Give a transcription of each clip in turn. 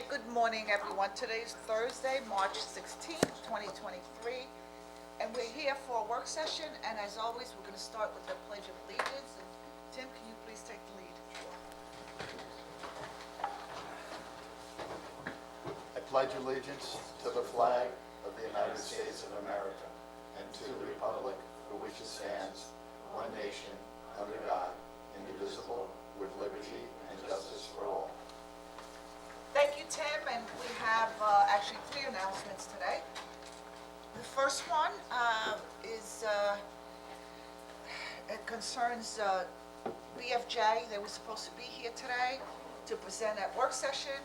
Good morning, everyone. Today's Thursday, March 16th, 2023, and we're here for a work session, and as always, we're going to start with the Pledge of Allegiance. And Tim, can you please take the lead? I pledge allegiance to the flag of the United States of America and to the republic for which it stands, one nation, under God, indivisible, with liberty and justice for all. Thank you, Tim, and we have actually three announcements today. The first one it concerns BFJ. They were supposed to be here today to present at work session.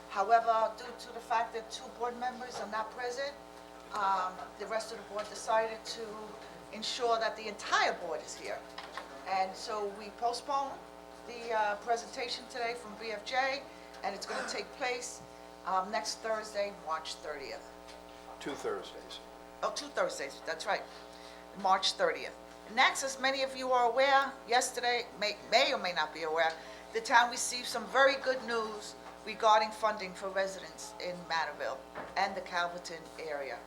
However, due to the fact that two board members are not present, the rest of the board decided to ensure that the entire board is here. And so we postponed the presentation today from BFJ, and it's going to take place next Thursday, March 30th. 2 Thursdays. Oh, 2 Thursdays, that's right, March 30th. Next, as many of you are aware, yesterday, may or may not be aware, the town received some very good news regarding funding for residents in Manorville and the Calverton area.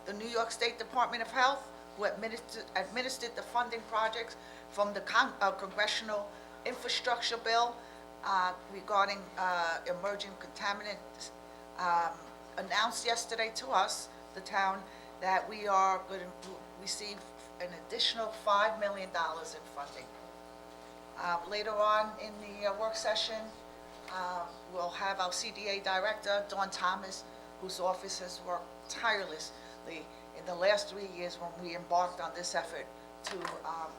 The New York State Department of Health, who administered the funding projects from the Congressional Infrastructure Bill regarding emerging contaminants, announced yesterday to us, the town, that we are going to receive an additional $5 million in funding. Later on in the work session, we'll have our CDA director, Dawn Thomas, whose office has worked tirelessly in the last 3 years when we embarked on this effort to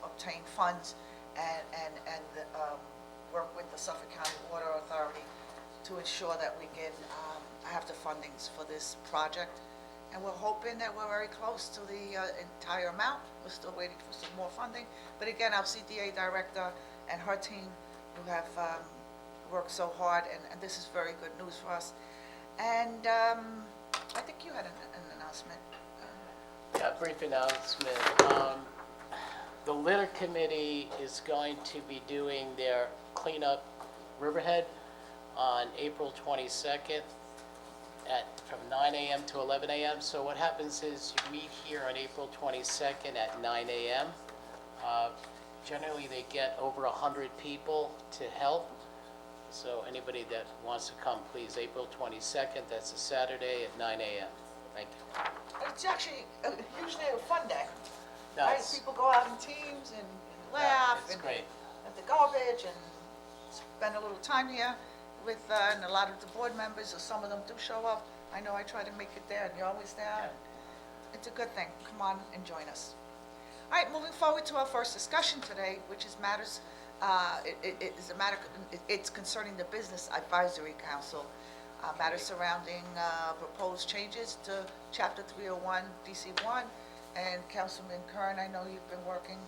obtain funds and work with the Suffolk County Water Authority to ensure that we can have the fundings for this project. And we're hoping that we're very close to the entire amount. We're still waiting for some more funding. But again, our CDA director and her team who have worked so hard, and this is very good news for us. And I think you had an announcement. Yeah, brief announcement. The litter committee is going to be doing their cleanup Riverhead on April 22nd from 9 a.m. to 11 a.m. So what happens is you meet here on April 22nd at 9 a.m. Generally, they get over 100 people to help. So anybody that wants to come, please, April 22nd, that's a Saturday at 9 a.m. Thank you. It's actually usually a fun day. No, Right? it's- People go out in teams and laugh it's and great. at the garbage and spend a little time here with, and a lot of the board members, or some of them do show up. I know I try to make it there, and you're always there. It's a good thing. Come on and join us. All right, moving forward to our first discussion today, which is matters, it's concerning the Business Advisory Council, matters surrounding proposed changes to Chapter 301, DC1. And Councilman Kern, I know you've been working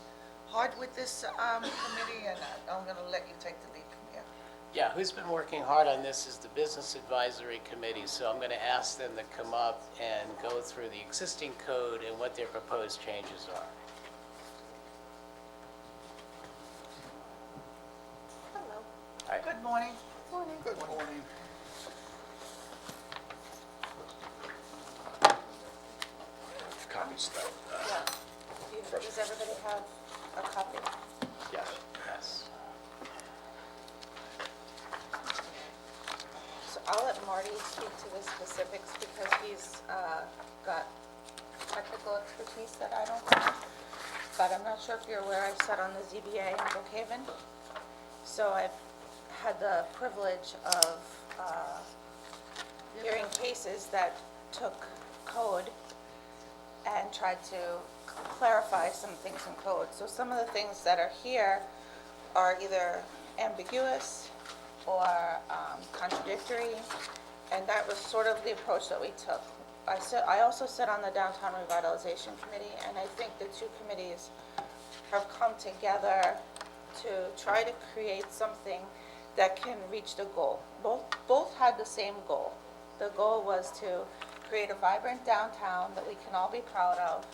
hard with this committee, and I'm going to let you take the lead from here. Yeah, who's been working hard on this is the Business Advisory Committee, so I'm going to ask them to come up and go through the existing code and what their proposed changes are. Hello. Hi. Good morning. Morning. Good morning. Copies though. Yeah. Does everybody have a copy? Yes. Yes. So I'll let Marty speak to the specifics because he's got technical expertise that I don't have. But I'm not sure if you're aware, I've sat on the ZBA in Brookhaven. So I've had the privilege of hearing cases that took code and tried to clarify some things in code. So some of the things that are here are either ambiguous or contradictory, and that was sort of the approach that we took. I also sit on the Downtown Revitalization Committee, and I think the two committees have come together to try to create something that can reach the goal. Both had the same goal. The goal was to create a vibrant downtown that we can all be proud of,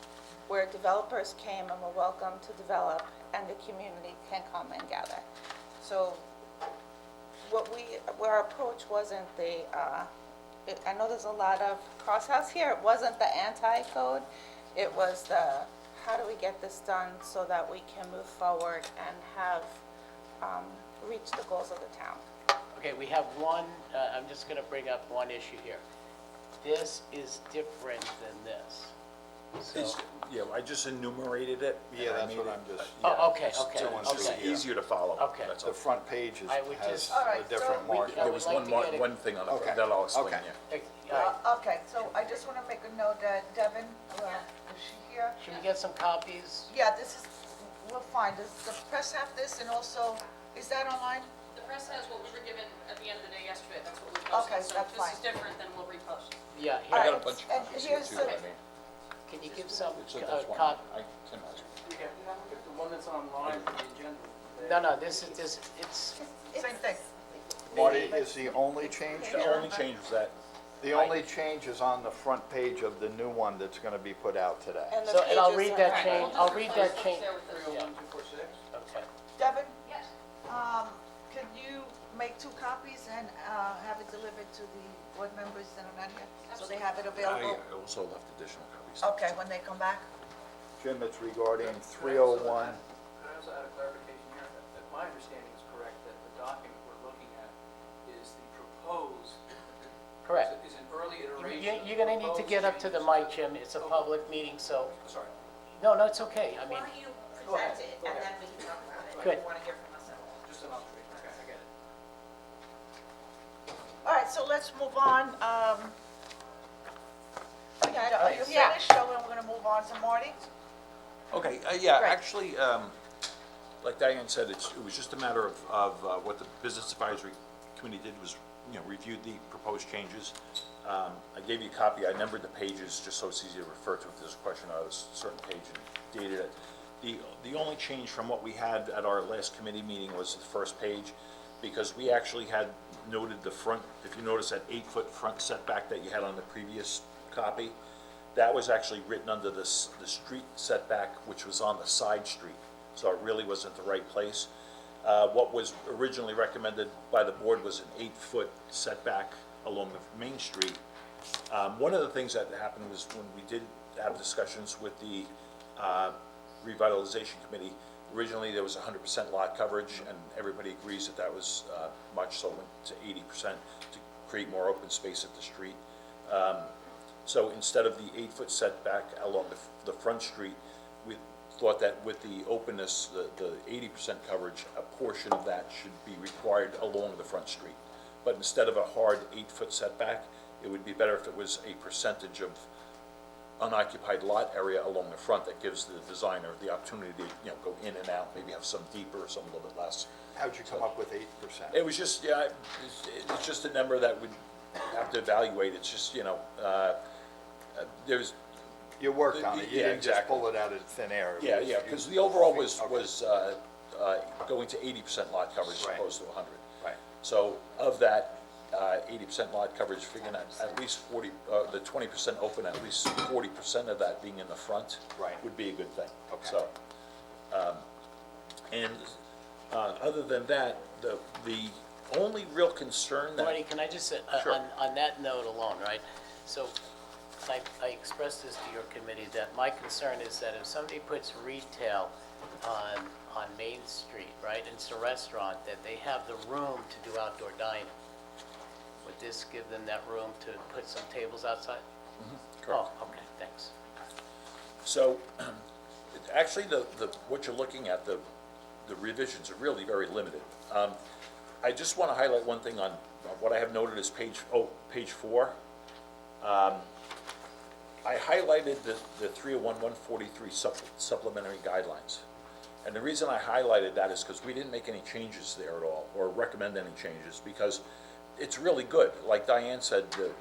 where developers came and were welcome to develop, and the community can come and gather. So our approach wasn't the I know there's a lot of crosshouse here. It wasn't the anti-code. It was the, how do we get this done so that we can move forward and have, reach the goals of the town? Okay, we have one, I'm just gonna bring up one issue here. This is different than this. It's, So, yeah, I just enumerated it. Yeah, and I that's made what it- I'm just- yeah, Oh, okay, just okay, so it's okay. easier to follow. Okay. That's The all. front page I would has just- All right, a different so- mark. I There would was like one to more, get it- one thing on Okay. it, that I'll explain, Okay. yeah. Okay, so I just want to make a note that Devin, is she here? Should we get some copies? Yeah, this is, we'll find, does the press have this, and also, is that online? The press has what we were given at the end of the day yesterday, that's what we posted. Okay, that's So if fine. this is different, then we'll repost. Yeah, All I here, got a bunch of and copies here here's too, the- I mean. can you give some, So that's one. cop? I can ask. If the one that's online for the agenda. No, this is, it's, Same thing. Marty, is the only change The here? only change was that, The only change is on the front page of the new one that's gonna be put out today. And the so, and I'll pages read are- that We'll change, just I'll read replace that what's change. there with this. 301-246? Okay. Devin, Yes. can you make 2 copies and have it delivered to the board members that are not here? So they have it I available? also left additional copies. Okay, when they come back? Jim, it's regarding 301. Could I also add a clarification here? That my understanding is correct, that the document we're looking at is the proposed. Correct. Is an early iteration. You're gonna need to get up to the mic, Jim, it's a public meeting, so, Sorry. no, it's okay, I mean, Why don't you Go ahead, present it, go and ahead. then we can talk about it, Good. if you want to hear from us at all. Just an observation. Okay, I get it. All right, so let's move on. Are you Yeah. finished, so we're gonna move on to Marty? Okay, yeah, Right. actually, like Diane said, it was just a matter of what the Business Advisory Committee did was, reviewed the proposed changes. I gave you a copy, I numbered the pages just so it's easy to refer to if there's a question on a certain page and dated it. The only change from what we had at our last committee meeting was the first page, because we actually had noted the front, if you notice that 8-foot front setback that you had on the previous copy, that was actually written under the street setback, which was on the side street, so it really wasn't the right place. What was originally recommended by the board was an 8-foot setback along the main street. One of the things that happened was when we did have discussions with the revitalization committee, originally there was 100% lot coverage, and everybody agrees that that was much, so it went to 80% to create more open space at the street. So instead of the 8-foot setback along the front street, we thought that with the openness, the 80% coverage, a portion of that should be required along the front street. But instead of a hard 8-foot setback, it would be better if it was a percentage of unoccupied lot area along the front that gives the designer the opportunity to, go in and out, maybe have some deeper, some a little bit less. How'd you come up with 8%? It was just, yeah, it's just a number that we'd have to evaluate. It's just, there's, You worked on it, you Yeah, didn't just exactly. pull it out of thin air. It yeah, was- because the overall was, Okay. going to 80% lot coverage as Right. opposed to 100. Right. So of that 80% lot coverage, figuring at least 40, the 20% open, at least 40% of that being in the front. Right. Would be a good thing. Okay. So, and other than that, the only real concern that. Marty, can I just, Sure. on that note alone, right? So I expressed this to your committee, that my concern is that if somebody puts retail on Main Street, right, and it's a restaurant, that they have the room to do outdoor dining. Would this give them that room to put some tables outside? Correct. Oh, okay, thanks. So, actually, what you're looking at, the revisions are really very limited. I just want to highlight one thing on what I have noted as page 4. I highlighted the 301-143 supplementary guidelines. And the reason I highlighted that is because we didn't make any changes there at all, or recommend any changes, because it's really good. Like Diane said, the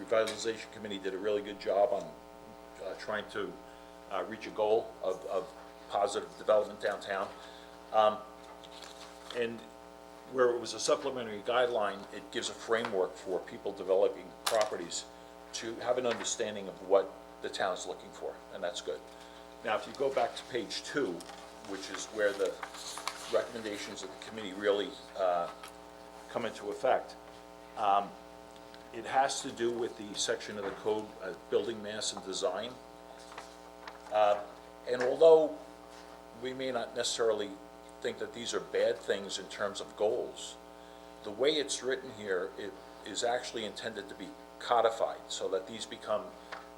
revitalization committee did a really good job on trying to reach a goal of positive development downtown. And where it was a supplementary guideline, it gives a framework for people developing properties to have an understanding of what the town's looking for, and that's good. Now, if you go back to page 2, which is where the recommendations of the committee really come into effect, It has to do with the section of the code, building mass and design. And although we may not necessarily think that these are bad things in terms of goals, the way it's written here, it is actually intended to be codified so that these become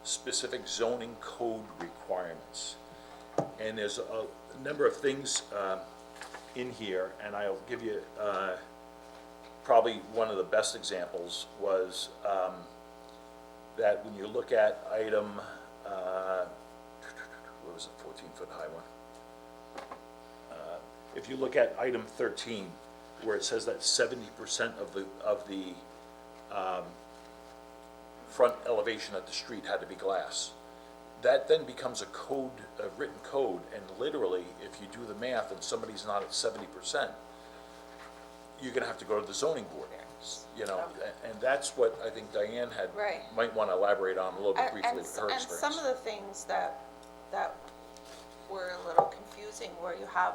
specific zoning code requirements. And there's a number of things in here, and I'll give you probably one of the best examples was that when you look at item, what was it, 14-foot high one? If you look at item 13, where it says that 70% of the front elevation of the street had to be glass, that then becomes a code, a written code, and literally, if you do the math and somebody's not at 70%, you're gonna have to go to the zoning board, you know, and that's what I think Diane had, Right. might wanna elaborate on a little bit briefly And with her and experience. some of the things that were a little confusing, where you have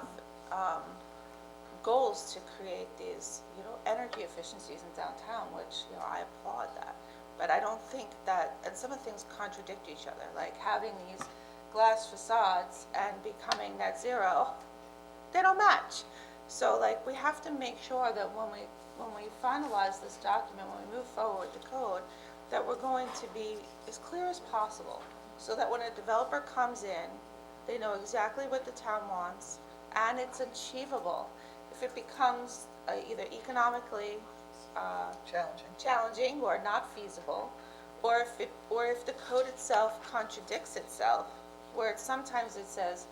goals to create these, you know, energy efficiencies in downtown, which, you know, I applaud that. But I don't think that, and some of the things contradict each other, like having these glass facades and becoming net zero, they don't match. So like, we have to make sure that when we finalize this document, when we move forward with the code, that we're going to be as clear as possible, so that when a developer comes in, they know exactly what the town wants, and it's achievable. If it becomes either economically challenging or not feasible, or if the code itself contradicts itself, where sometimes it says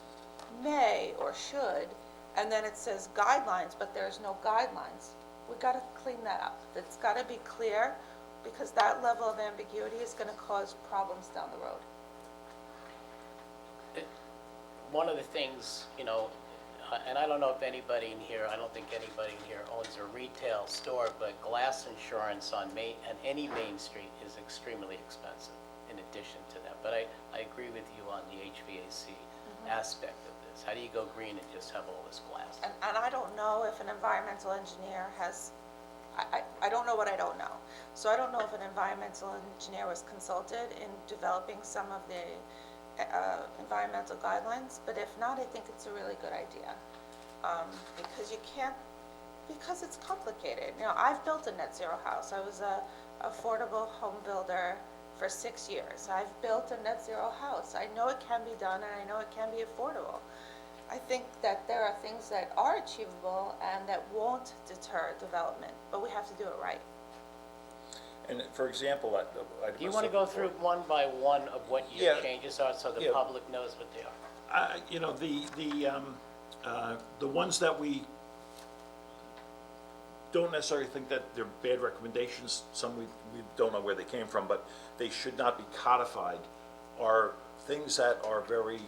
may or should, and then it says guidelines, but there's no guidelines. We gotta clean that up. It's gotta be clear, because that level of ambiguity is gonna cause problems down the road. One of the things, you know, and I don't know if anybody in here, I don't think anybody in here owns a retail store, but glass insurance on any main street is extremely expensive in addition to that. But I agree with you on the HVAC aspect of this. How do you go green and just have all this glass? And I don't know if an environmental engineer has, I don't know what I don't know. So I don't know if an environmental engineer was consulted in developing some of the environmental guidelines, but if not, I think it's a really good idea. Because you can't, because it's complicated. You know, I've built a net zero house. I was a affordable home builder for 6 years. I've built a net zero house. I know it can be done, and I know it can be affordable. I think that there are things that are achievable and that won't deter development, but we have to do it right. And for example, Do you want to go through one by one of what your Yeah. changes are, so the Yeah. public knows what they are? You know, the ones that we don't necessarily think that they're bad recommendations, some we don't know where they came from, but they should not be codified, are things that are very,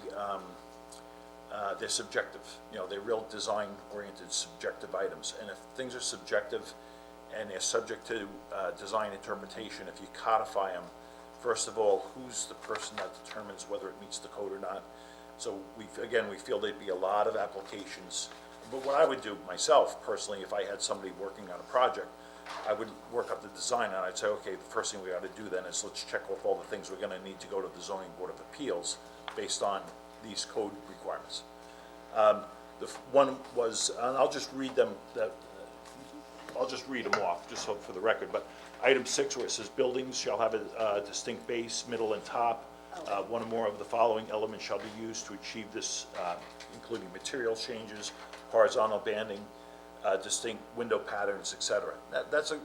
they're subjective. You know, they're real design-oriented, subjective items. And if things are subjective and they're subject to design interpretation, if you codify them, first of all, who's the person that determines whether it meets the code or not? So we feel there'd be a lot of applications. But what I would do myself personally, if I had somebody working on a project, I would work up the design and I'd say, okay, the first thing we gotta do then is let's check off all the things we're gonna need to go to the zoning board of appeals based on these code requirements. One was, and I'll just read them, I'll just read them off, just so for the record, but item 6, where it says buildings shall have a distinct base, middle, and top. One or more of the following elements shall be used to achieve this, including material changes, horizontal banding, distinct window patterns, etc. That's a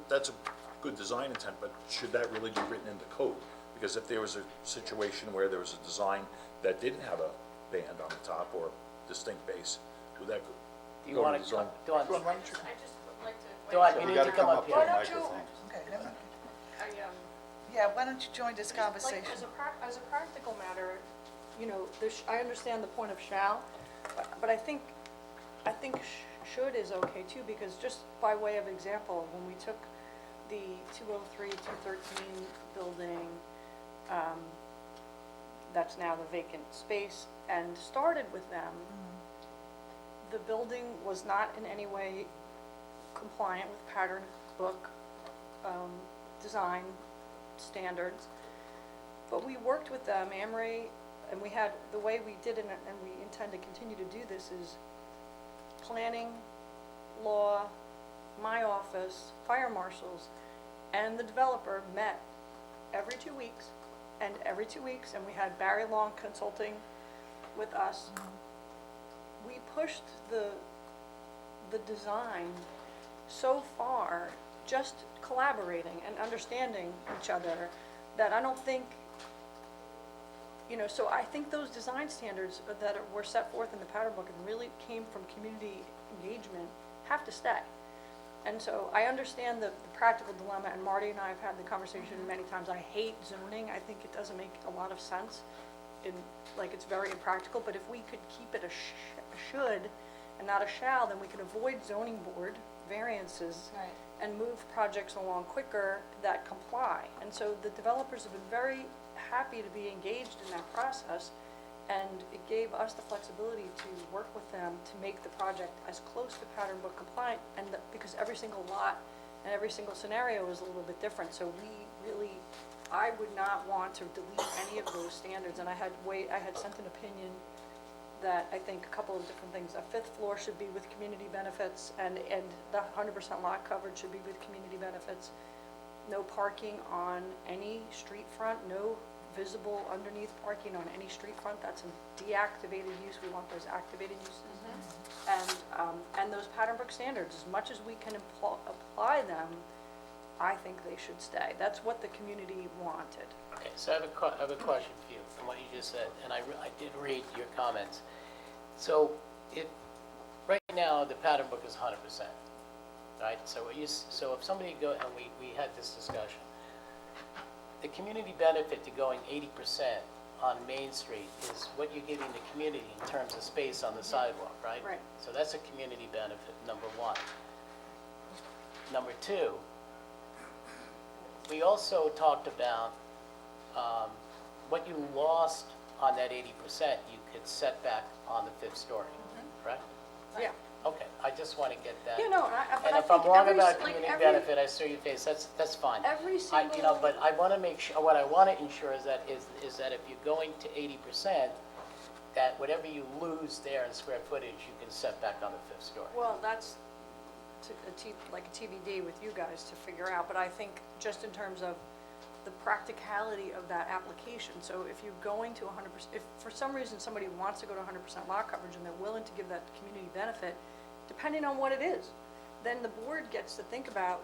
good design intent, but should that really be written into code? Because if there was a situation where there was a design that didn't have a band on the top or distinct base, would that Do you go want to the to, zone? Dawn, I just would like to. Dawn, So you we need gotta to come up to here. the Why don't you- microphone. Okay, never mind. I, Yeah, why don't you join this Like, conversation? as a practical matter, you know, I understand the point of shall, but I think should is okay too, because just by way of example, when we took the 203, 213 building, that's now the vacant space, and started with them, the building was not in any way compliant with pattern book design standards. But we worked with them, Amory, and we had, the way we did it, and we intend to continue to do this, is planning, law, my office, fire marshals, and the developer met every 2 weeks, and we had Barry Long consulting with us. We pushed the design so far, just collaborating and understanding each other, that I don't think, so I think those design standards that were set forth in the pattern book and really came from community engagement have to stay. And so I understand the practical dilemma, and Marty and I have had the conversation many times. I hate zoning. I think it doesn't make a lot of sense. It's very impractical, but if we could keep it a should and not a shall, then we could avoid zoning board variances Right. and move projects along quicker that comply. And so the developers have been very happy to be engaged in that process, and it gave us the flexibility to work with them to make the project as close to pattern book compliant, and because every single lot and every single scenario is a little bit different, so I would not want to delete any of those standards, and I had sent an opinion that I think a couple of different things. A fifth floor should be with community benefits, and the 100% lot coverage should be with community benefits. No parking on any street front, no visible underneath parking on any street front. That's a deactivated use. We want those activated uses. And those pattern book standards, as much as we can apply them, I think they should stay. That's what the community wanted. Okay, so I have a question for you from what you just said, and I did read your comments. So right now, the pattern book is 100%, right? So if somebody and we had this discussion, the community benefit to going 80% on Main Street is what you're giving the community in terms of space on the sidewalk, right? Right. So that's a community benefit, number one. Number two, we also talked about what you lost on that 80%, you could set back on the fifth story, correct? Yeah. Okay, I just want to get that. Yeah, no, but And I if I'm think wrong every, about like, community every, benefit, I see your face, that's fine. every I- single. But I want to make sure, what I want to ensure is that if you're going to 80%, that whatever you lose there in square footage, you can set back on the fifth story. Well, that's like a TBD with you guys to figure out, but I think just in terms of the practicality of that application, so if you're going to 100%, if for some reason somebody wants to go to 100% lot coverage and they're willing to give that community benefit, depending on what it is, then the board gets to think about,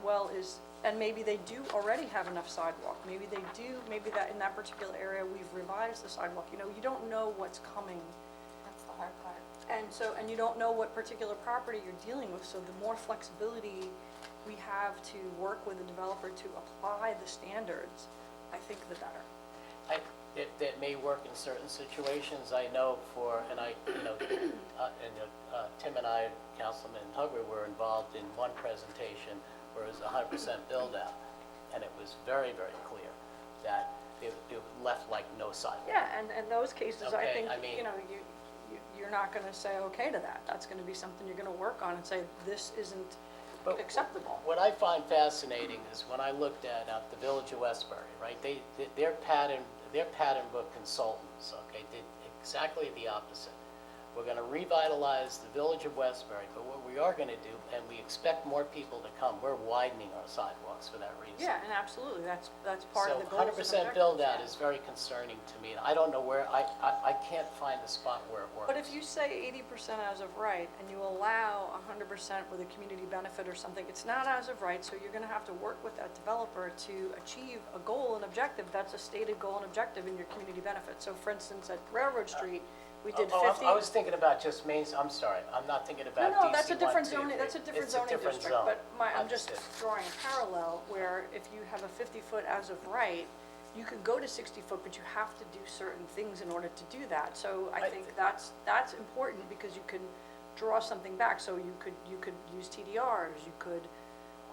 and maybe they do already have enough sidewalk, maybe that in that particular area we've revised the sidewalk, you don't know what's coming. That's the hard part. And you don't know what particular property you're dealing with, so the more flexibility we have to work with the developer to apply the standards, I think the better. That may work in certain situations, I know Tim and I, Councilman Hugger, were involved in one presentation where it was 100% build out, and it was very, very clear that it left like no sidewalk. Yeah, and in those cases, I Okay, think, I mean- you're not gonna say okay to that. That's gonna be something you're gonna work on and say, this isn't But acceptable. What I find fascinating is when I looked at the Village of Westbury, right? Their pattern book consultants, okay, did exactly the opposite. We're going to revitalize the Village of Westbury, but what we are going to do, and we expect more people to come, we're widening our sidewalks for that reason. Yeah, and absolutely, that's part of the goals and So 100% objectives. build out is very concerning to me. I don't know where, I can't find a spot where it works. But if you say 80% as of right, and you allow 100% with a community benefit or something, it's not as of right, so you're gonna have to work with that developer to achieve a goal and objective, that's a stated goal and objective in your community benefit. So for instance, at Railroad Street, we did 50. I was thinking about just I'm sorry, I'm not thinking about DC No, that's a different 1, 2, zoning, that's a 3. different It's a zoning different district, zone. but I'm just Understood. drawing a parallel where if you have a 50-foot as of right, you could go to 60-foot, but you have to do certain things in order to do that. So I think that's important because you can draw something back, so you could use TDRs, you could,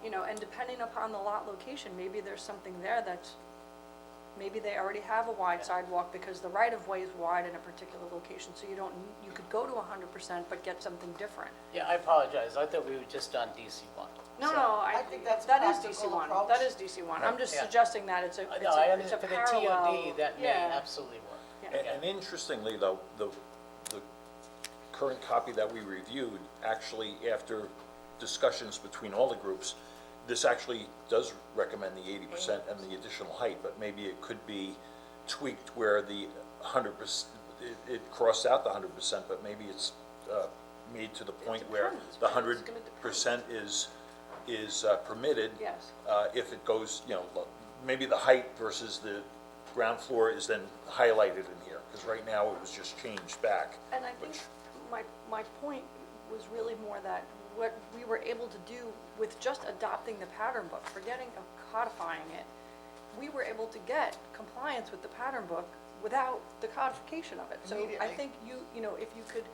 and depending upon the lot location, maybe there's something there that's Maybe they already have a wide sidewalk because the right-of-way is wide in a particular location, so you could go to 100% but get something different. Yeah, I apologize, I thought we were just on DC one. No, So- no, I think that's a that is practical DC1, approach. that is DC1. I'm just Yeah. suggesting that it's a No, I it's a understand, for the parallel. TOD, that may Yeah. absolutely work. Yeah. And interestingly, though, the current copy that we reviewed, actually, after discussions between all the groups, this actually does recommend the 80% and the additional height, but maybe it could be tweaked where the 100%, it crossed out the 100%, but maybe it's made to the point where depends, the right? It's gonna 100% is permitted. Yes. If it goes, maybe the height versus the ground floor is then highlighted in here, because right now it was just changed back. And I think my point was really more that what we were able to do with just adopting the pattern book, forgetting of codifying it, we were able to get compliance with the pattern book without the codification of it. So I Immediately. think if you could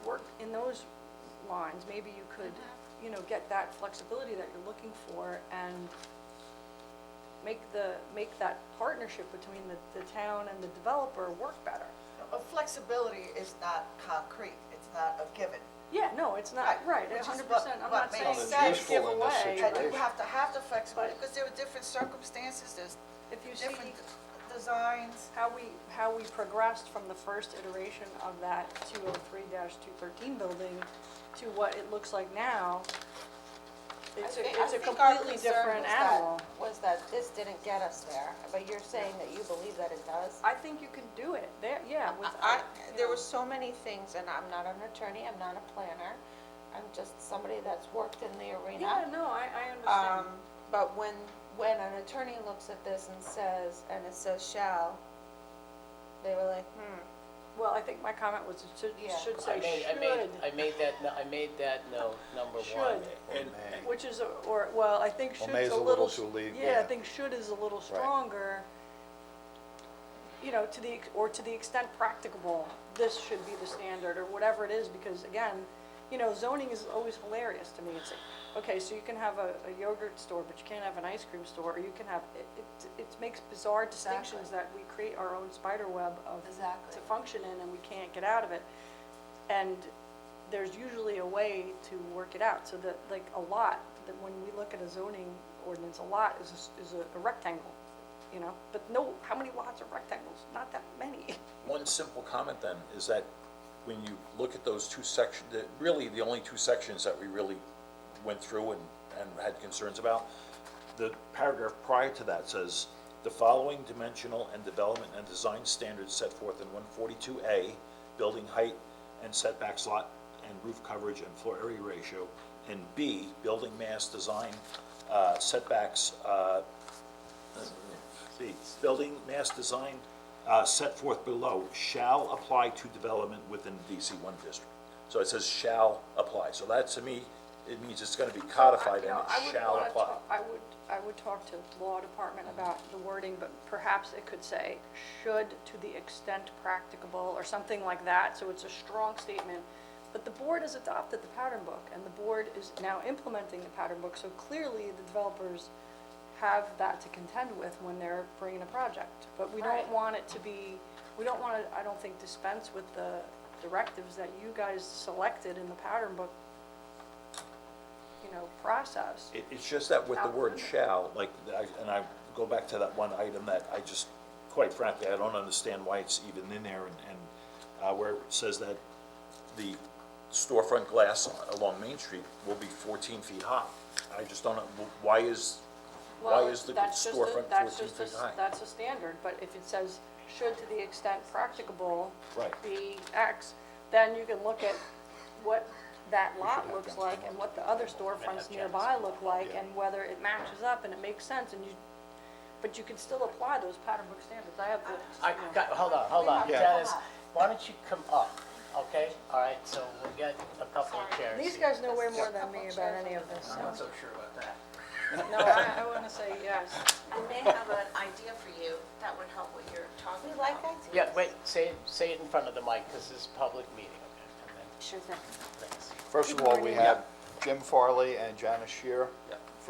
work in those lines, maybe you could, get that flexibility that you're looking for and make that partnership between the town and the developer work better. Flexibility is not concrete, it's not a given. Yeah, no, it's not, right, Which is 100%, I'm what not makes saying sense. to give Useful in this away, And situation. you have to have the flexibility, But- because there are different circumstances, there's if you see different designs. how we progressed from the first iteration of that 203-213 building to what it looks like now, it's a completely different animal. Was that this didn't get us there, but you're saying that you believe that it does? I think you can do it, there, yeah, with. There were so many things, and I'm not an attorney, I'm not a planner, I'm just somebody that's worked in the Yeah, arena. no, I understand. But when an attorney looks at this and says, and it says shall, they were like, Well, I think my comment was it Yeah. should I say made should, that note number one. Should. And which is, I think Well, should's may's a a little. little too lead, Yeah, I yeah. think should is a little stronger. To the extent practicable, this should be the standard, or whatever it is, because again, zoning is always hilarious to me. It's like, okay, so you can have a yogurt store, but you can't have an ice cream store, or you can have, it makes bizarre distinctions Exactly. that we create our own spider web of, Exactly. to function in, and we can't get out of it. And there's usually a way to work it out, so that, like, a lot, that when we look at a zoning ordinance, a lot is a rectangle, but no, how many lots are rectangles? Not that many. one simple comment then is that when you look at those two sections, really the only two sections that we really went through and had concerns about, the paragraph prior to that says, the following dimensional and development and design standards set forth in 142A, building height and setbacks, lot and roof coverage and floor area ratio, and B, building mass design setbacks, B, building mass design set forth below shall apply to development within DC1 district. So it says shall apply. So that, to me, it means it's going to be codified and it shall apply. I would talk to the law department about the wording, but perhaps it could say, should to the extent practicable, or something like that, so it's a strong statement. But the board has adopted the pattern book, and the board is now implementing the pattern book, so clearly the developers have that to contend with when they're bringing a project. But we don't Right. want it to be, we don't want to, I don't think, dispense with the directives that you guys selected in the pattern book, process. It's just that with the word shall, and I go back to that one item that I just, quite frankly, I don't understand why it's even in there, and where it says that the storefront glass along Main Street will be 14 feet high. I just don't know, why is the That's just storefront that's 14 just feet high? That's a standard, but if it says, should to the extent practicable Right. be X, then you can look at what that lot looks like and what the other storefronts nearby look like, and whether it matches up and it makes sense, but you can still apply those pattern book standards. I have the, Hold on, Yeah. Dennis, why don't you come up, okay? All right, so we'll get a couple of chairs. these here. guys know way more than me about any of this, I'm not so. so sure about that. No, I want to say yes. I may have an idea for you that would help what you're talking we about. like ideas. Yeah, wait, say it in front of the mic, because this is a public meeting, okay? And then, Sure thing. thanks. First of all, we have Jim Farley and Janice Shear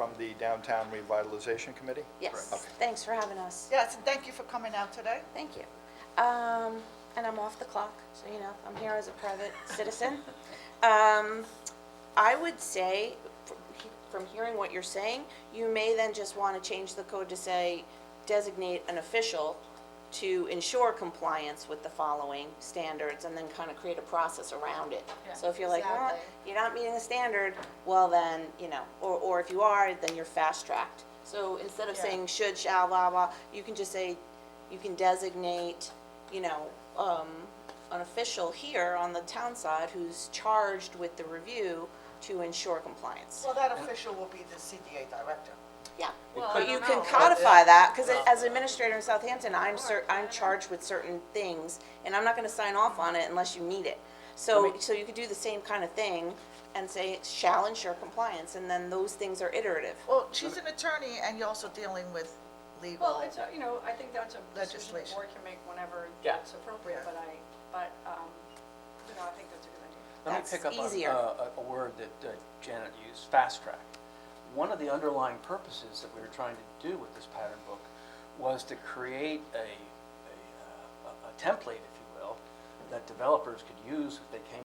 from the Downtown Revitalization Committee? Yes, Okay. thanks for having us. Yes, and thank you for coming out today. Thank you. And I'm off the clock, so you know, I'm here as a private citizen. I would say, from hearing what you're saying, you may then just want to change the code to say, designate an official to ensure compliance with the following standards, and then kind of create a process around it. Yeah, So if you're like, well, exactly. you're not meeting the standard, well then, you know, or if you are, then you're fast-tracked. So instead of Yeah. saying should, shall, blah, blah, you can just say, you can designate, you know, an official here on the town side who's charged with the review to ensure compliance. Well, that official will be the CDA director. Yeah, Well, but I you don't can know. codify that, because as administrator in Southampton, I'm charged with certain things, and I'm not gonna sign off on it unless you need it. So you could do the same kind of thing and say shall ensure compliance, and then those things are iterative. Well, she's an attorney and you're also dealing with legal. Well, it's, you know, I think that's a decision the Legislation. board can make whenever Yeah. it's appropriate, Yeah. but, you know, I think that's a good idea. Let me That's pick up on easier. a word that Janet used, fast track. One of the underlying purposes that we were trying to do with this pattern book was to create a template, if you will, that developers could use if they came